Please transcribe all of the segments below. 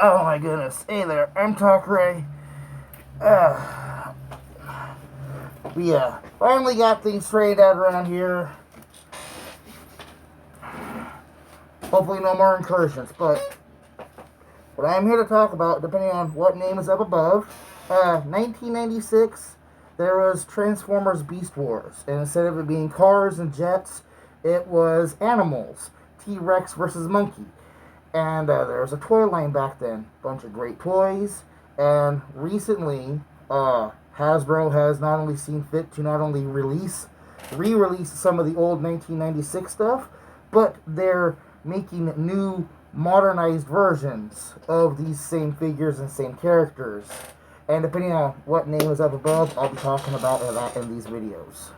Oh my goodness. Hey there, I'm Talk Ray. Uh, we finally got things straightened out around here. Hopefully no more incursions, but what I'm here to talk about, depending on what name is up above, 1996, there was Transformers Beast Wars, and instead of it being cars and jets, it was animals, T-Rex versus Monkey. And there was a toy line back then, bunch of great toys. And recently, Hasbro has not only seen fit to not only re-release some of the old 1996 stuff, but they're making new modernized versions of these same figures and same characters. And depending on what name is up above, I'll be talking about that in these videos.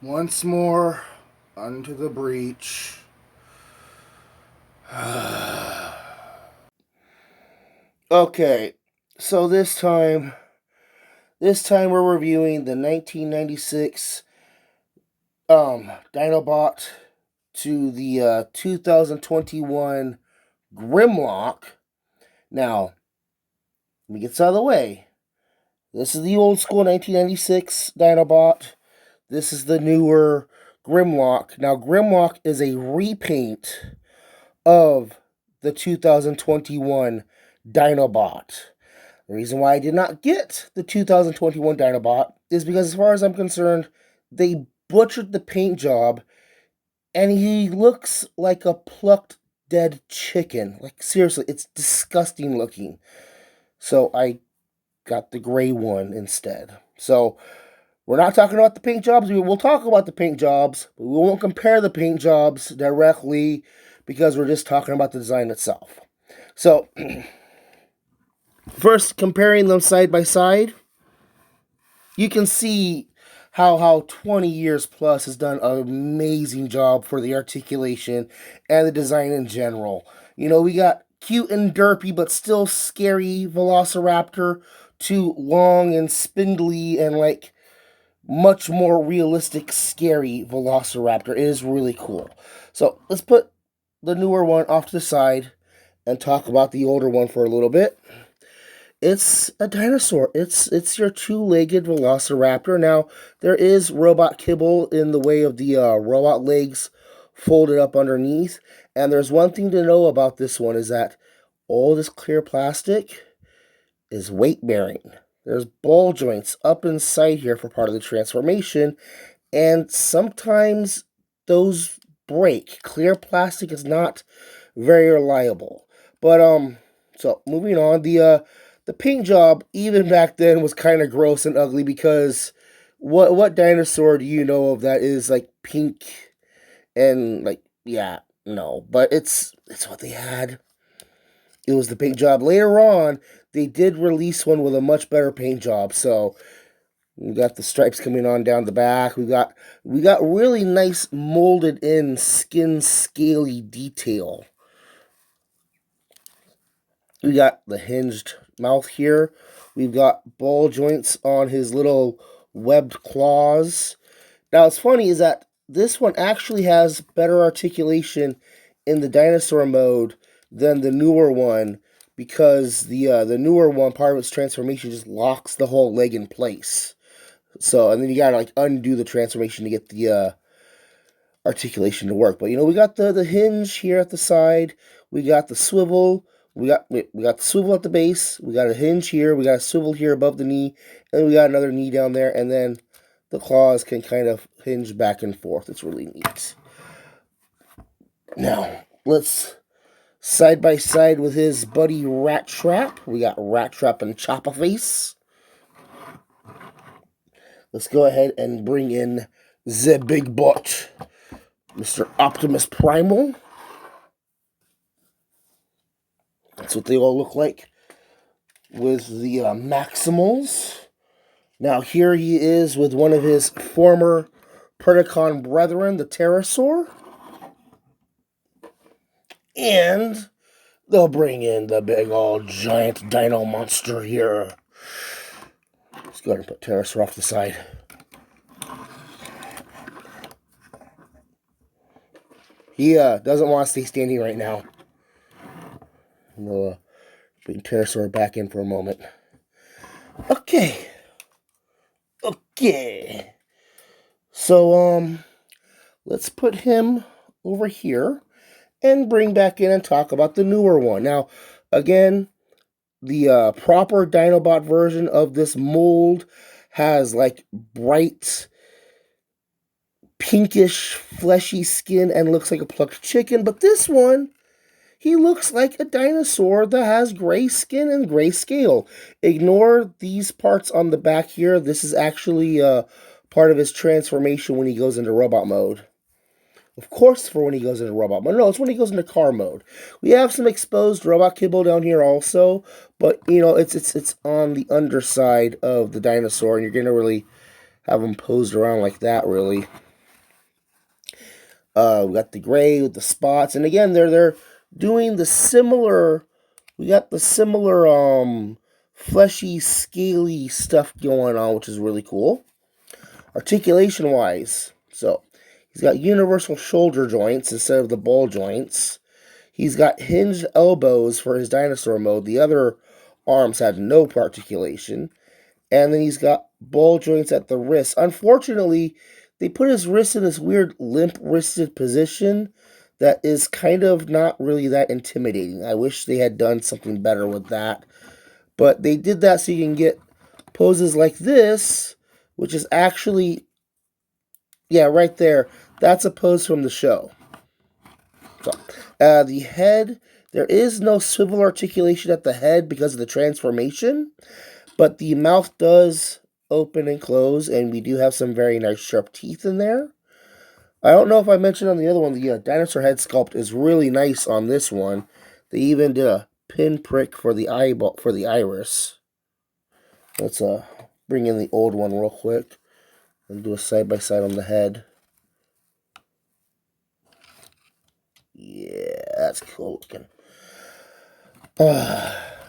Once more, unto the breach. Okay, so this time we're reviewing the 1996 Dinobot to the 2021 Grimlock. Now, let me get this out of the way. This is the old school 1996 Dinobot. This is the newer Grimlock. Now, Grimlock is a repaint of the 2021 Dinobot. The reason why I did not get the 2021 Dinobot is because, as far as I'm concerned, they butchered the paint job, and he looks like a plucked dead chicken. Like, seriously, it's disgusting looking. So I got the gray one instead. So we're not talking about the paint jobs. We'll talk about the paint jobs, but we won't compare the paint jobs directly because we're just talking about the design itself. So, first, comparing them side by side, you can see how 20 years plus has done an amazing job for the articulation and the design in general. You know, we got cute and derpy, but still scary Velociraptor to long and spindly and like much more realistic, scary Velociraptor. It is really cool. So let's put the newer one off to the side and talk about the older one for a little bit. It's a dinosaur. It's your two-legged Velociraptor. Now, there is robot kibble in the way of the robot legs folded up underneath. And there's one thing to know about this one is that all this clear plastic is weight-bearing. There's ball joints up inside here for part of the transformation, and sometimes those break. Clear plastic is not very reliable. But so moving on, the paint job even back then was kind of gross and ugly because what dinosaur do you know of that is like pink and like, yeah, no, but it's what they had. It was the paint job. Later on, they did release one with a much better paint job. So we got the stripes coming on down the back. We got really nice molded in skin scaly detail. We got the hinged mouth here. We've got ball joints on his little webbed claws. Now, what's funny is that this one actually has better articulation in the dinosaur mode than the newer one, because the newer one, part of its transformation just locks the whole leg in place. So, and then you gotta like undo the transformation to get the articulation to work. But you know, we got the hinge here at the side. We got the swivel. We got the swivel at the base. We got a hinge here. We got a swivel here above the knee, and we got another knee down there. And then the claws can kind of hinge back and forth. It's really neat. Now let's side by side with his buddy Rat Trap. We got Rat Trap and Chopperface. Let's go ahead and bring in the big bot, Mr. Optimus Primal. That's what they all look like with the Maximals. Now here he is with one of his former Predacon brethren, the Pterosaur. And they'll bring in the big old giant dino monster here. Let's go ahead and put Pterosaur off the side. He doesn't want to stay standing right now. We'll bring Pterosaur back in for a moment. Okay. Okay. So, let's put him over here and bring back in and talk about the newer one. Now, again, the proper Dinobot version of this mold has like bright pinkish fleshy skin and looks like a plucked chicken, but this one, he looks like a dinosaur that has gray skin and gray scale. Ignore these parts on the back here. This is actually part of his transformation when he goes into robot mode. Of course, for when he goes into robot mode. No, it's when he goes into car mode. We have some exposed robot kibble down here also, but you know it's on the underside of the dinosaur, and you're gonna really have him posed around like that, really. We got the gray with the spots, and again, they're doing the similar. We got the similar fleshy, scaly stuff going on, which is really cool. Articulation wise, so he's got universal shoulder joints instead of the ball joints. He's got hinged elbows for his dinosaur mode. The other arms had no articulation. And then he's got ball joints at the wrist. Unfortunately, they put his wrist in this weird limp-wristed position that is kind of not really that intimidating. I wish they had done something better with that. But they did that so you can get poses like this, which is actually, yeah, right there. That's a pose from the show. So, the head, there is no swivel articulation at the head because of the transformation, but the mouth does open and close, and we do have some very nice sharp teeth in there. I don't know if I mentioned on the other one, the dinosaur head sculpt is really nice on this one. They even did a pinprick for the eyeball, for the iris. Let's bring in the old one real quick and do a side-by-side on the head. Yeah, that's cool looking.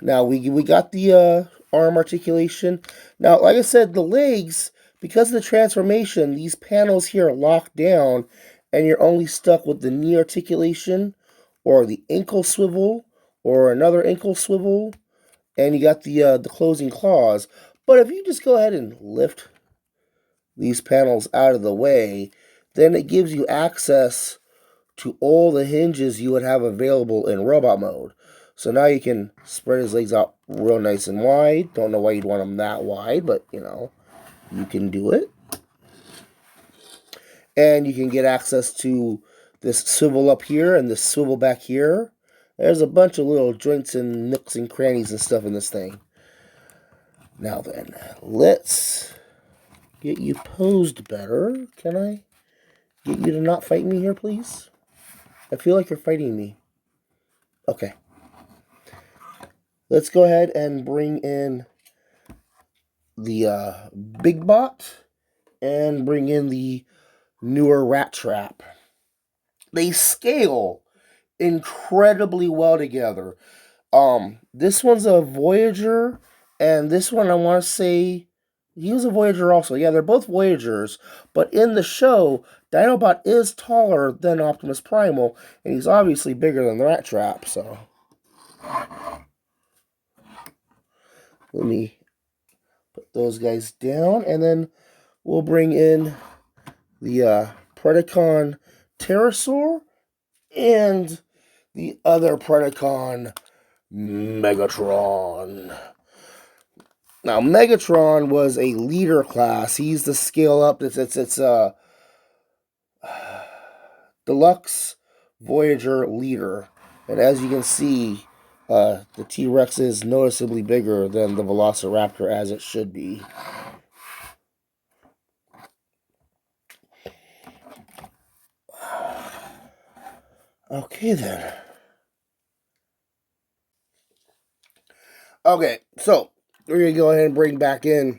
Now we got the arm articulation. Now, like I said, the legs, because of the transformation, these panels here are locked down, and you're only stuck with the knee articulation, or the ankle swivel, or another ankle swivel, and you got the closing claws. But if you just go ahead and lift these panels out of the way, then it gives you access to all the hinges you would have available in robot mode. So now you can spread his legs out real nice and wide. Don't know why you'd want them that wide, but you know, you can do it. And you can get access to this swivel up here and this swivel back here. There's a bunch of little joints and nooks and crannies and stuff in this thing. Now then, let's get you posed better. Can I get you to not fight me here, please? I feel like you're fighting me. Okay. Let's go ahead and bring in the Big Bot and bring in the newer Rat Trap. They scale incredibly well together. This one's a Voyager, and this one I want to say he was a Voyager also. Yeah, they're both Voyagers, but in the show, Dinobot is taller than Optimus Primal, and he's obviously bigger than the Rat Trap, so let me put those guys down, and then we'll bring in the Predacon Pterosaur and the other Predacon Megatron. Now, Megatron was a leader class. He's the scale up. It's Deluxe Voyager leader, and as you can see, the T-Rex is noticeably bigger than the Velociraptor, as it should be. Okay, then. Okay, so we're going to go ahead and bring back in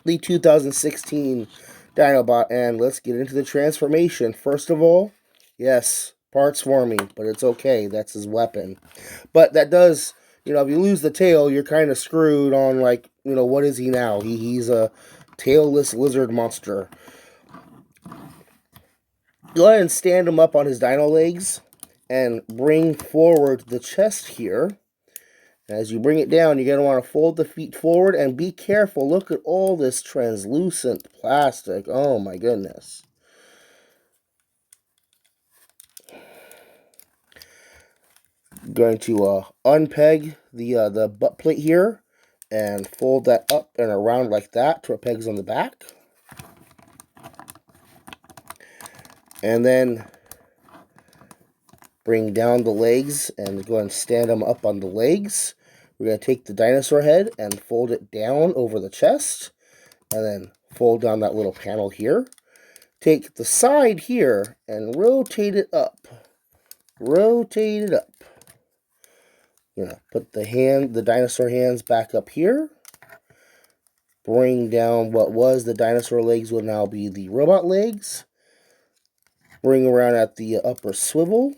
the 2016 Dinobot, and let's get into the transformation. First of all, yes, parts forming, but it's okay. That's his weapon. But that does, you know, if you lose the tail, you're kind of screwed on, like, you know, what is he now? He's a tailless lizard monster. Go ahead and stand him up on his dino legs and bring forward the chest here. As you bring it down, you're going to want to fold the feet forward and be careful. Look at all this translucent plastic. Oh my goodness. Going to unpeg the butt plate here and fold that up and around like that to it pegs on the back. And then bring down the legs and go and stand them up on the legs. We're going to take the dinosaur head and fold it down over the chest. And then fold down that little panel here. Take the side here and rotate it up. Rotate it up. Put the dinosaur hands back up here. Bring down what was the dinosaur legs will now be the robot legs. Bring around at the upper swivel.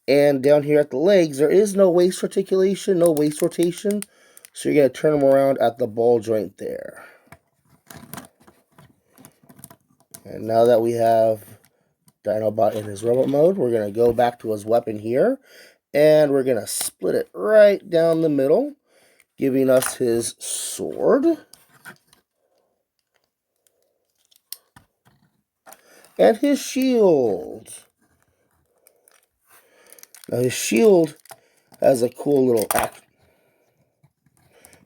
And down here at the legs, there is no waist articulation, no waist rotation. So you're going to turn them around at the ball joint there. And now that we have Dinobot in his robot mode, we're going to go back to his weapon here. And we're going to split it right down the middle, giving us his sword. And his shield. Now his shield has a cool little action.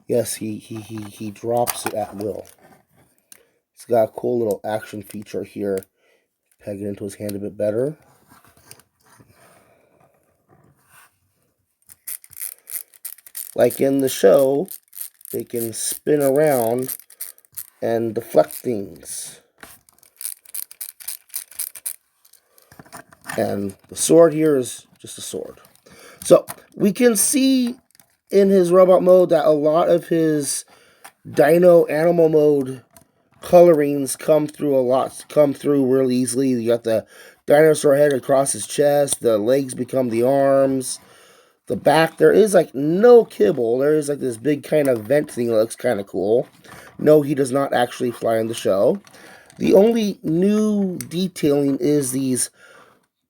Yes, he drops it at will. It's got a cool little action feature here. Peg it into his hand a bit better. Like in the show, they can spin around and deflect things. And the sword here is just a sword. So we can see in his robot mode that a lot of his dino animal mode colorings come through really easily. You got the dinosaur head across his chest, the legs become the arms, the back, there is like no kibble. There is like this big kind of vent thing that looks kind of cool. No, he does not actually fly in the show. The only new detailing is these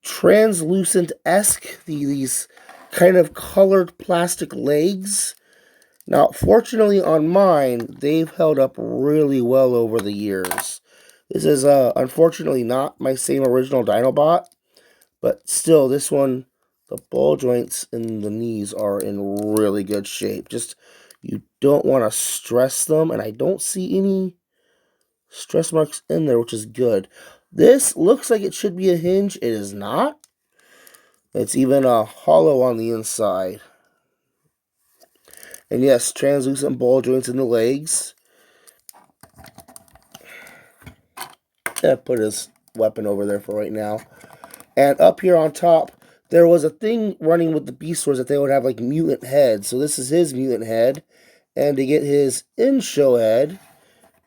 translucent-esque, these kind of colored plastic legs. Now, fortunately on mine, they've held up really well over the years. This is unfortunately not my same original Dinobot, but still, this one, the ball joints in the knees are in really good shape. Just, you don't want to stress them, and I don't see any stress marks in there, which is good. This looks like it should be a hinge. It is not. It's even hollow on the inside. And yes, translucent ball joints in the legs. I put his weapon over there for right now. And up here on top, there was a thing running with the Beast Wars that they would have like mutant heads. So this is his mutant head. And to get his in-show head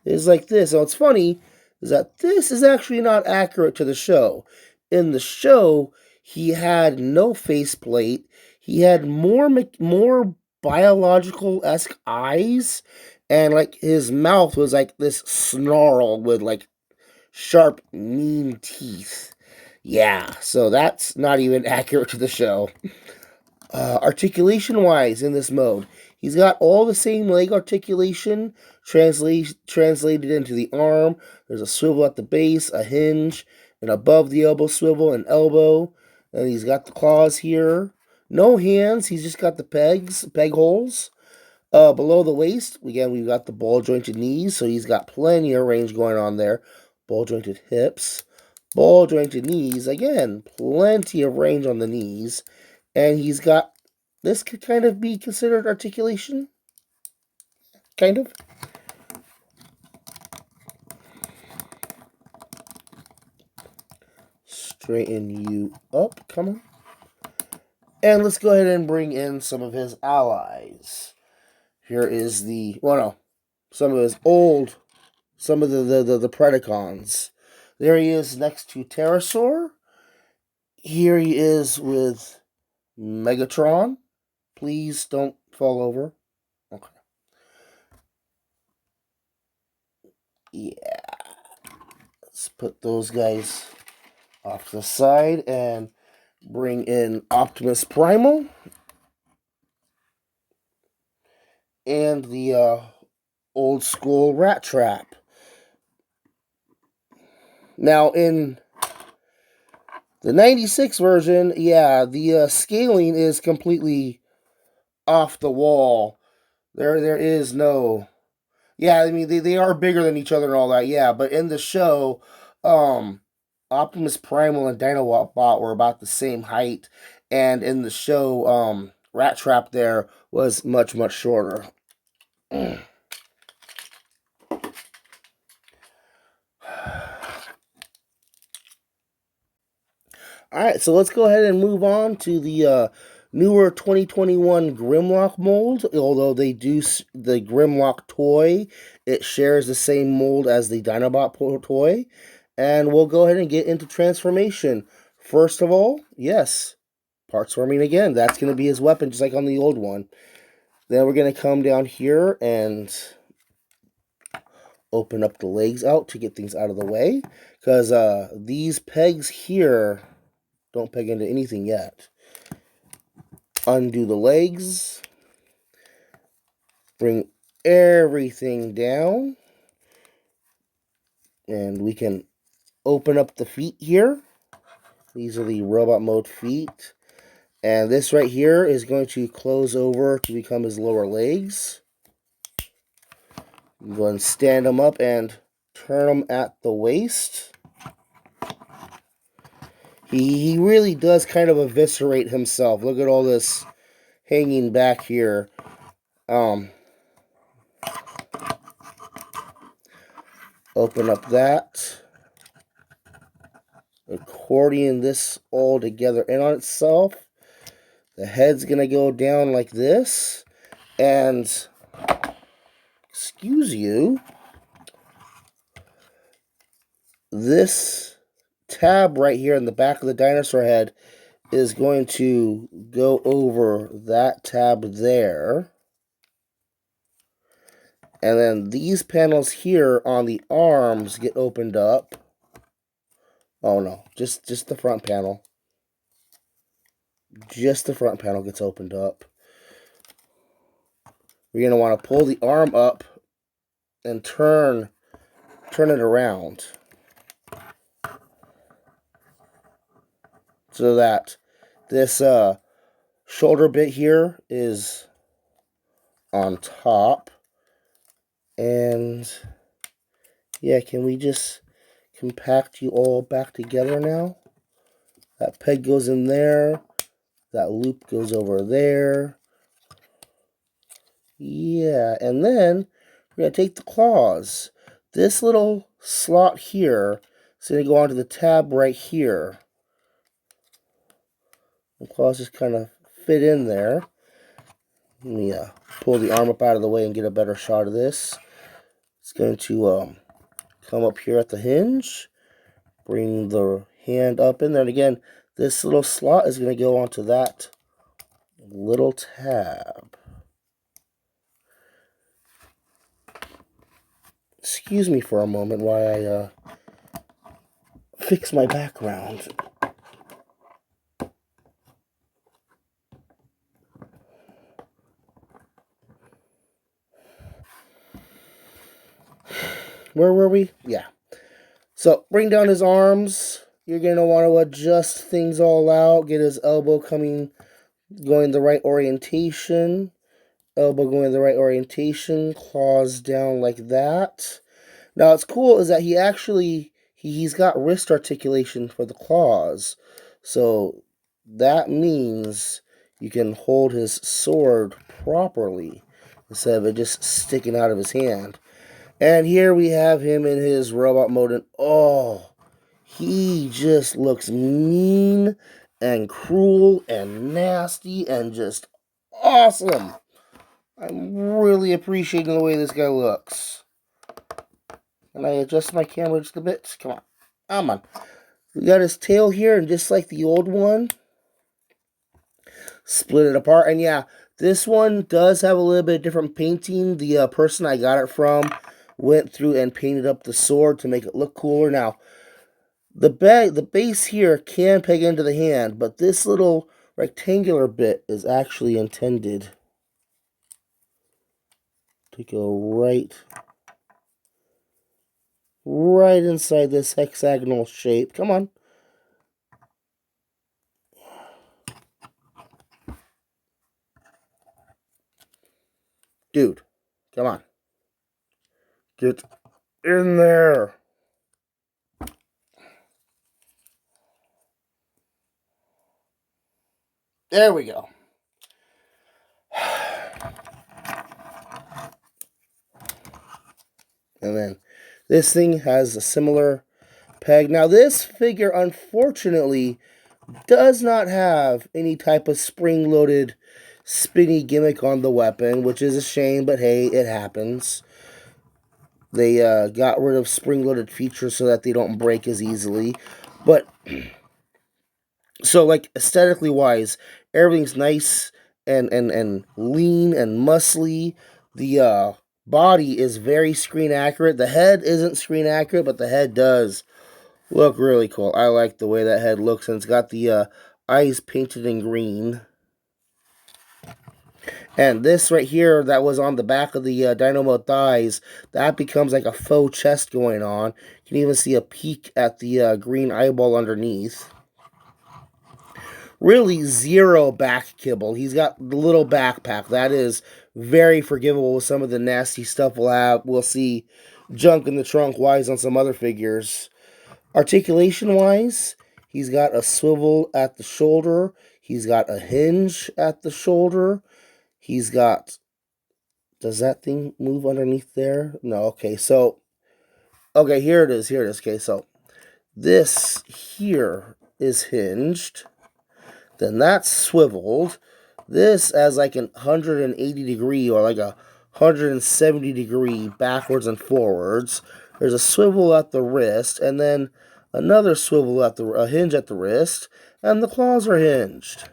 is like this. Now what's funny is that this is actually not accurate to the show. In the show, he had no faceplate. He had more biological-esque eyes. And like his mouth was like this snarl with like sharp, mean teeth. Yeah, so that's not even accurate to the show. Articulation-wise in this mode, he's got all the same leg articulation translated into the arm. There's a swivel at the base, a hinge, and above the elbow swivel, an elbow. And he's got the claws here. No hands, he's just got the peg holes. Below the waist, again, we've got the ball jointed knees, so he's got plenty of range going on there. Ball jointed hips, ball jointed knees, again, plenty of range on the knees. And he's got, this could kind of be considered articulation. Kind of. Straighten you up, come on. And let's go ahead and bring in some of his allies. Here is some of his some of the Predacons. There he is next to Pterosaur. Here he is with Megatron. Please don't fall over. Okay. Yeah. Let's put those guys off to the side and bring in Optimus Primal and the old school Rat Trap. Now in the 96 version, yeah, the scaling is completely off the wall. There is no... Yeah, I mean, they are bigger than each other and all that, yeah. But in the show, Optimus Primal and Dinobot were about the same height. And in the show, Rat Trap there was much, much shorter. Alright, so let's go ahead and move on to the newer 2021 Grimlock mold. Although they do the Grimlock toy, it shares the same mold as the Dinobot toy. And we'll go ahead and get into transformation. First of all, yes, part swarming again. That's going to be his weapon, just like on the old one. Then we're going to come down here and open up the legs out to get things out of the way. Because these pegs here don't peg into anything yet. Undo the legs. Bring everything down. And we can open up the feet here. These are the robot mode feet. And this right here is going to close over to become his lower legs. Go ahead and stand them up and turn them at the waist. He really does kind of eviscerate himself. Look at all this hanging back here. Open up that. Accordion this all together in on itself. The head's going to go down like this. And, excuse you, this tab right here in the back of the dinosaur head is going to go over that tab there. And then these panels here on the arms get opened up. Oh no, just the front panel. Just the front panel gets opened up. We're going to want to pull the arm up and turn it around. So that this shoulder bit here is on top. And yeah, can we just compact you all back together now? That peg goes in there. That loop goes over there. Yeah, and then we're going to take the claws. This little slot here is going to go onto the tab right here. The claws just kind of fit in there. Let me pull the arm up out of the way and get a better shot of this. It's going to come up here at the hinge. Bring the hand up in there. And again, this little slot is going to go onto that little tab. Excuse me for a moment while I fix my background. Where were we? Yeah. So, bring down his arms. You're going to want to adjust things all out. Get his elbow going the right orientation. Elbow going the right orientation. Claws down like that. Now, what's cool is that he's got wrist articulation for the claws. So, that means you can hold his sword properly instead of it just sticking out of his hand. And here we have him in his robot mode, and oh, he just looks mean and cruel and nasty and just awesome. I'm really appreciating the way this guy looks. Can I adjust my camera just a bit? Come on. Come on. We got his tail here, and just like the old one, split it apart. And yeah, this one does have a little bit different painting. The person I got it from went through and painted up the sword to make it look cooler. Now, the base here can peg into the hand, but this little rectangular bit is actually intended to go right inside this hexagonal shape. Come on. Dude, come on. Get in there. There we go. And then this thing has a similar peg. Now this figure, unfortunately, does not have any type of spring-loaded spinny gimmick on the weapon, which is a shame, but hey, it happens. They got rid of spring-loaded features so that they don't break as easily. But, so like aesthetically wise, everything's nice and lean and muscly. The body is very screen accurate. The head isn't screen accurate, but the head does look really cool. I like the way that head looks, and it's got the eyes painted in green. And this right here that was on the back of the Dinobot thighs, that becomes like a faux chest going on. You can even see a peek at the green eyeball underneath. Really zero back kibble. He's got the little backpack. That is very forgivable with some of the nasty stuff we'll see junk in the trunk wise on some other figures. Articulation wise, he's got a swivel at the shoulder. He's got a hinge at the shoulder. He's got... Does that thing move underneath there? No, okay, so... Okay, here it is. Okay, so this here is hinged. Then that's swiveled. This as like an 180 degree or like a 170 degree backwards and forwards. There's a swivel at the wrist, and then another swivel at a hinge at the wrist, and the claws are hinged.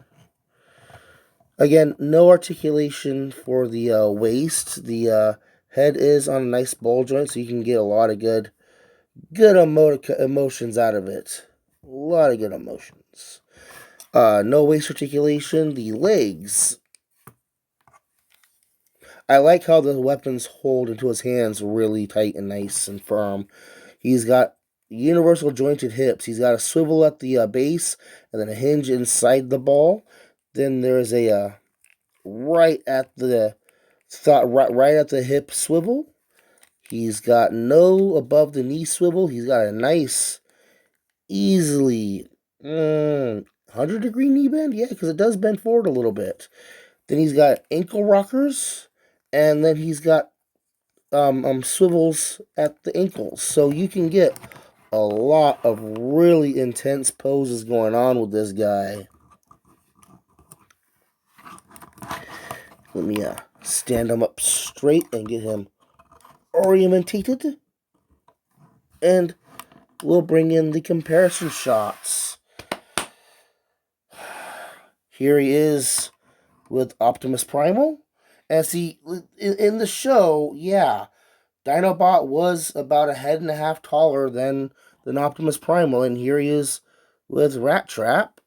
Again, no articulation for the waist. The head is on a nice ball joint, so you can get a lot of good emotions out of it. A lot of good emotions. No waist articulation. The legs. I like how the weapons hold into his hands really tight and nice and firm. He's got universal jointed hips. He's got a swivel at the base and then a hinge inside the ball. Then there's a right at the hip swivel. He's got no above the knee swivel. He's got a nice, easily 100 degree knee bend. Yeah, because it does bend forward a little bit. Then he's got ankle rockers, and then he's got swivels at the ankles. So you can get a lot of really intense poses going on with this guy. Let me stand him up straight and get him orientated. And we'll bring in the comparison shots. Here he is with Optimus Primal. And see, in the show, yeah, Dinobot was about 1.5 heads taller than Optimus Primal. And here he is with Rat Trap.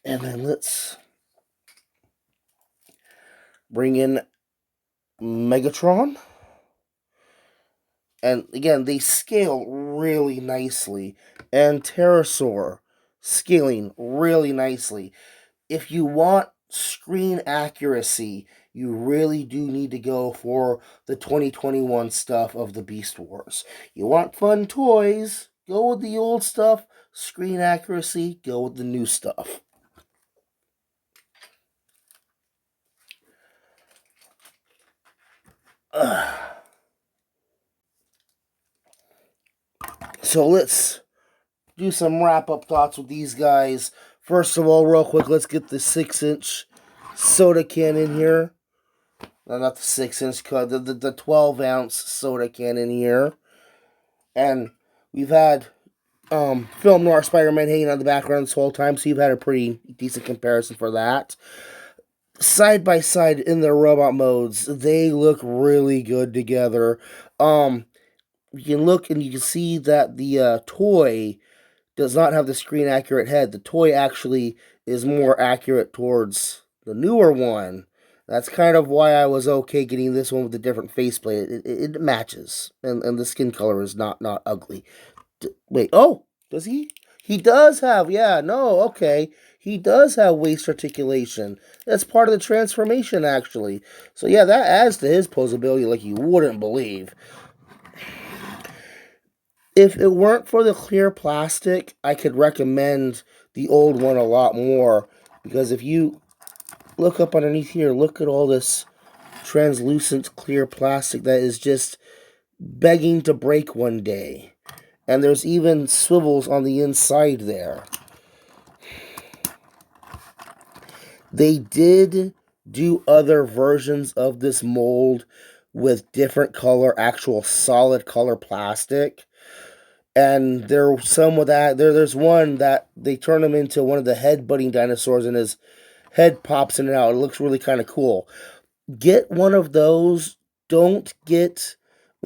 And then let's bring in Megatron. And again, they scale really nicely. And Pterosaur scaling really nicely. If you want screen accuracy, you really do need to go for the 2021 stuff of the Beast Wars. You want fun toys, go with the old stuff. Screen accuracy, go with the new stuff. So let's do some wrap-up thoughts with these guys. First of all, real quick, let's get the 6-inch soda can in here. No, not the 6-inch, the 12-ounce soda can in here. And we've had Film Noir Spider-Man hanging on the background this whole time, so you've had a pretty decent comparison for that. Side by side in their robot modes, they look really good together. You can look and you can see that the toy does not have the screen accurate head. The toy actually is more accurate towards the newer one. That's kind of why I was okay getting this one with a different faceplate. It matches, and the skin color is not ugly. Wait, oh, does he? He does have, yeah, no, okay. He does have waist articulation. That's part of the transformation, actually. So, yeah, that adds to his posability like you wouldn't believe. If it weren't for the clear plastic, I could recommend the old one a lot more. Because if you look up underneath here, look at all this translucent clear plastic that is just begging to break one day. And there's even swivels on the inside there. They did do other versions of this mold with different color, actual solid color plastic. And there's some with that. There's one that they turn him into one of the head-butting dinosaurs, and his head pops in and out. It looks really kind of cool. Get one of those. Don't get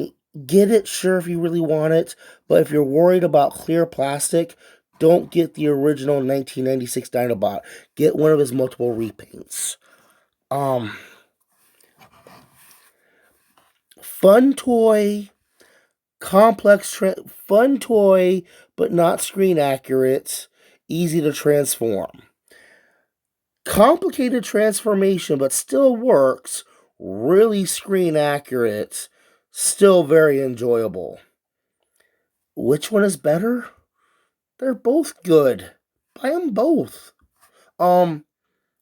it, sure, if you really want it, but if you're worried about clear plastic, don't get the original 1996 Dinobot. Get one of his multiple repaints. Fun toy, fun toy, but not screen accurate, easy to transform. Complicated transformation, but still works, really screen accurate, still very enjoyable. Which one is better? They're both good. Buy them both.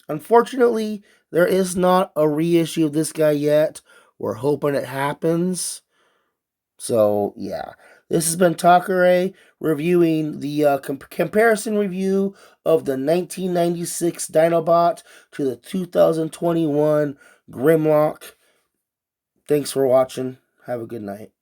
Unfortunately, there is not a reissue of this guy yet. We're hoping it happens. So, yeah. This has been Takare reviewing the comparison review of the 1996 Dinobot to the 2021 Grimlock. Thanks for watching. Have a good night.